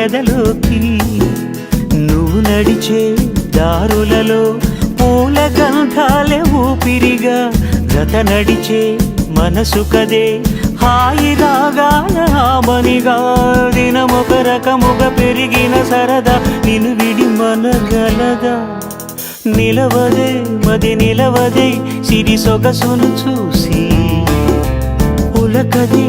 ఎదలోకి నువ్వు నడిచే దారులలో పూల గంధాలే ఊపిరిగా జత నడిచే మనసు కదే హాయి రాగాల హామనిగా దినమొక రకముగా పెరిగిన సరదా నిన్ను విడి మనగలదా నిలవదే మది నిలవదే సిరి సొగసును చూసి ఉలకదే